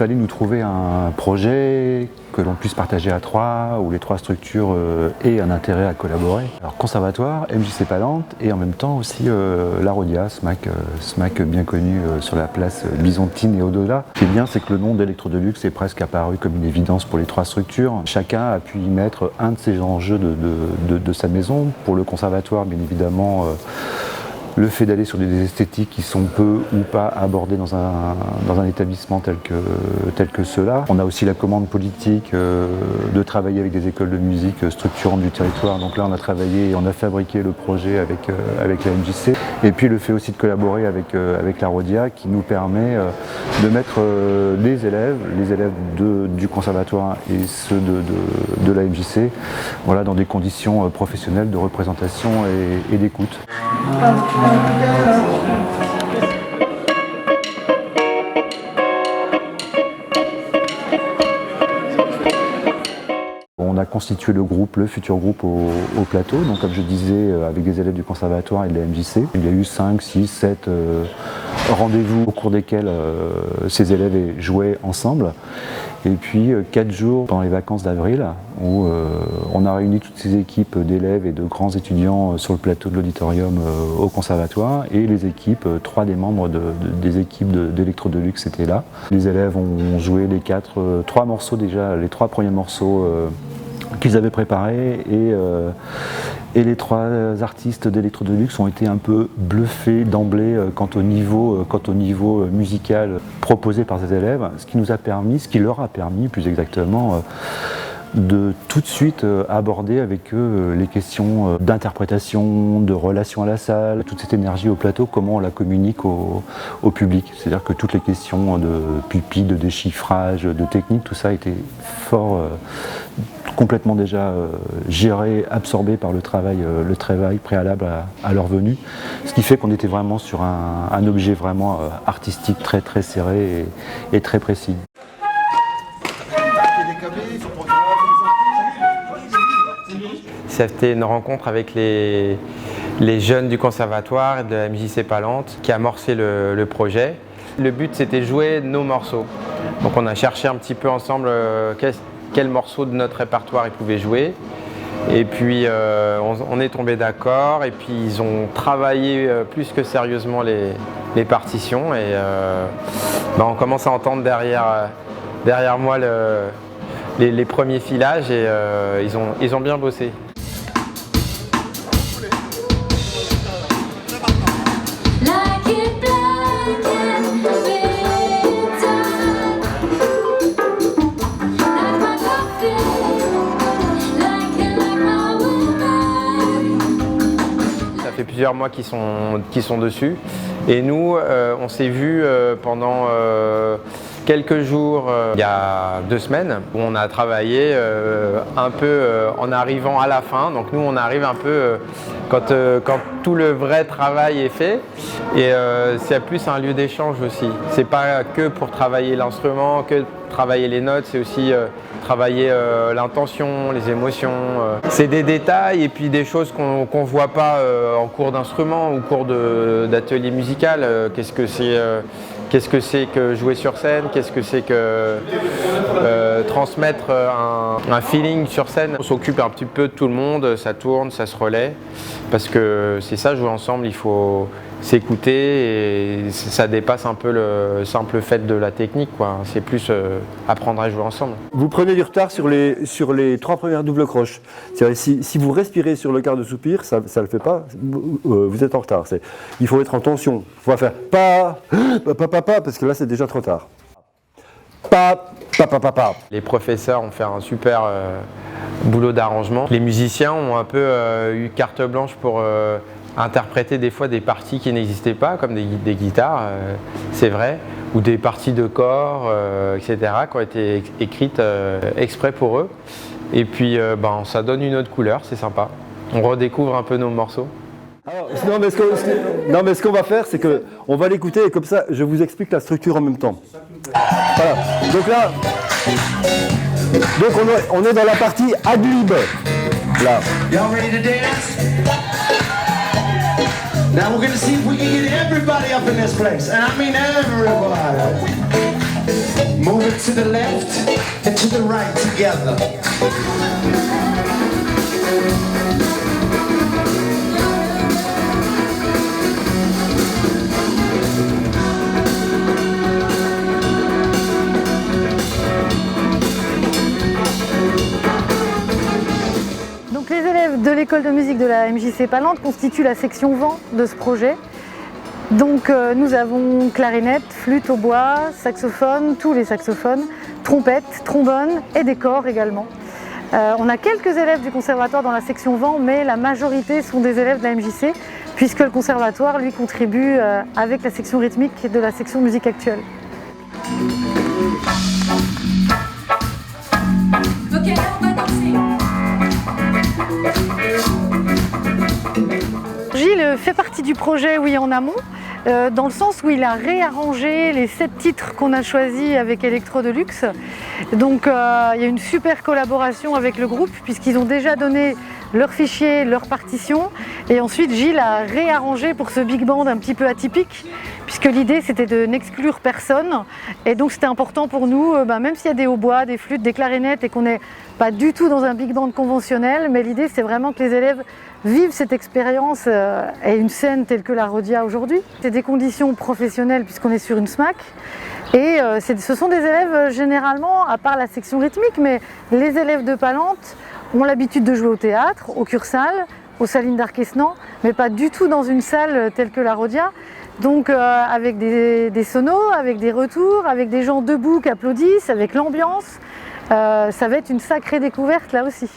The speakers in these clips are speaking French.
fallait nous trouver un projet que l'on puisse partager à trois, où les trois structures aient un intérêt à collaborer. Alors conservatoire, MJC Palante et en même temps aussi la Rodia, SMAC bien connu sur la place byzantine et au-delà. Ce qui est bien, c'est que le nom d'Electro Deluxe est presque apparu comme une évidence pour les trois structures. Chacun a pu y mettre un de ses enjeux de sa maison. Pour le conservatoire, bien évidemment, le fait d'aller sur des esthétiques qui sont peu ou pas abordées dans un établissement tel que cela. On a aussi la commande politique de travailler avec des écoles de musique structurantes du territoire. Donc là, on a travaillé et on a fabriqué le projet avec la MJC. Et puis le fait aussi de collaborer avec la Rodia qui nous permet de mettre les élèves du conservatoire et ceux de la MJC, voilà, dans des conditions professionnelles de représentation et d'écoute. On a constitué le futur groupe au plateau, donc comme je disais, avec des élèves du conservatoire et de la MJC. Il y a eu 5, 6, 7 rendez-vous au cours desquels ces élèves jouaient ensemble. Et puis 4 jours pendant les vacances d'avril où on a réuni toutes ces équipes d'élèves et de grands étudiants sur le plateau de l'auditorium au conservatoire et les équipes, 3 des membres des équipes d'Electro Deluxe étaient là. Les élèves ont joué les 3 morceaux déjà, les 3 premiers morceaux qu'ils avaient préparés et les 3 artistes d'Electro Deluxe ont été un peu bluffés d'emblée quant au niveau musical proposé par ces élèves, ce qui leur a permis plus exactement de tout de suite aborder avec eux les questions d'interprétation, de relation à la salle, toute cette énergie au plateau, comment on la communique au public. C'est-à-dire que toutes les questions de pupilles, de déchiffrage, de technique, tout ça a été complètement déjà géré, absorbé par le travail préalable à leur venue. Ce qui fait qu'on était vraiment sur un objet vraiment artistique très très serré et très précis. C'était une rencontre avec les jeunes du conservatoire et de la MJC Palante qui a amorcé le projet. Le but, c'était de jouer nos morceaux. Donc on a cherché un petit peu ensemble quel morceau de notre répertoire ils pouvaient jouer. Et puis on est tombé d'accord et puis ils ont travaillé plus que sérieusement les partitions et on commence à entendre derrière moi les premiers filages et ils ont bien bossé. Ça fait plusieurs mois qu'ils sont dessus et nous on s'est vus pendant quelques jours il y a 2 semaines où on a travaillé un peu en arrivant à la fin. Donc nous on arrive un peu quand tout le vrai travail est fait et c'est plus un lieu d'échange aussi. C'est pas que pour travailler l'instrument, que travailler les notes, c'est aussi travailler l'intention, les émotions. C'est des détails et puis des choses qu'on voit pas en cours d'instrument ou cours d'atelier musical. Qu'est-ce que c'est que jouer sur scène? Qu'est-ce que c'est que transmettre un feeling sur scène? On s'occupe un petit peu de tout le monde, ça tourne, ça se relaie. Parce que c'est ça, jouer ensemble, il faut s'écouter et ça dépasse un peu le simple fait de la technique, quoi. C'est plus apprendre à jouer ensemble. Vous prenez du retard sur les 3 premières doubles croches. Si vous respirez sur le quart de soupir, ça ne le fait pas, vous êtes en retard. Il faut être en tension. Il faut faire pa, parce que là c'est déjà trop tard. Pa. Les professeurs ont fait un super boulot d'arrangement. Les musiciens ont un peu eu carte blanche pour interpréter des fois des parties qui n'existaient pas, comme des guitares, c'est vrai, ou des parties de corps, etc., qui ont été écrites exprès pour eux. Et puis ça donne une autre couleur, c'est sympa. On redécouvre un peu nos morceaux. Alors, mais ce qu'on va faire, c'est qu'on va l'écouter et comme ça, je vous explique la structure en même temps. Voilà. Donc là, on est dans la partie ad-lib. Là. Y'all ready to dance? Now we're gonna see if we can get everybody up in this place. And I mean everybody. Move it to the left and to the right together. Donc les élèves de l'école de musique de la MJC Palente constituent la section vent de ce projet. Donc nous avons clarinette, flûte au bois, saxophone, tous les saxophones, trompette, trombone et des corps également. On a quelques élèves du conservatoire dans la section vent, mais la majorité sont des élèves de la MJC, puisque le conservatoire lui contribue avec la section rythmique de la section musique actuelle. Ok, là on va danser. Gilles fait partie du projet Oui en amont, dans le sens où il a réarrangé les 7 titres qu'on a choisis avec Electro Deluxe. Donc il y a une super collaboration avec le groupe puisqu'ils ont déjà donné leurs fichiers, leurs partitions, et ensuite Gilles a réarrangé pour ce big band un petit peu atypique puisque l'idée c'était de n'exclure personne, et donc c'était important pour nous, même s'il y a des hautbois, des flûtes, des clarinettes et qu'on n'est pas du tout dans un big band conventionnel, mais l'idée c'est vraiment que les élèves vivent cette expérience et une scène telle que la Rhodia aujourd'hui. C'est des conditions professionnelles puisqu'on est sur une SMAC, et ce sont des élèves généralement, à part la section rythmique, mais les élèves de Palente ont l'habitude de jouer au théâtre, au Cursal, aux Salines d'Arquesnan, mais pas du tout dans une salle telle que la Rhodia. Donc avec des sonos, avec des retours, avec des gens debout qui applaudissent, avec l'ambiance, ça va être une sacrée découverte là aussi.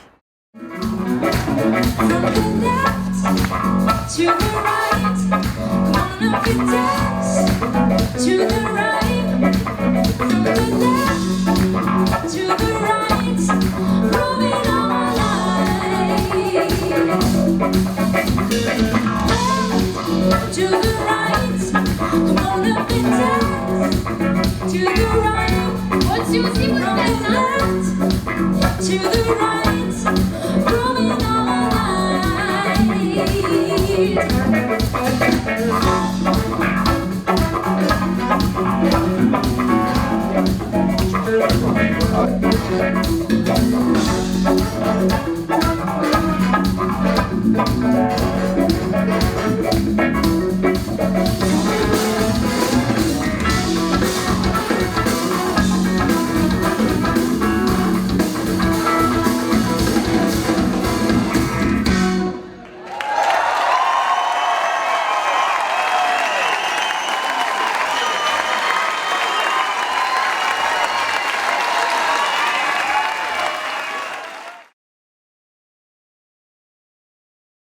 To the right,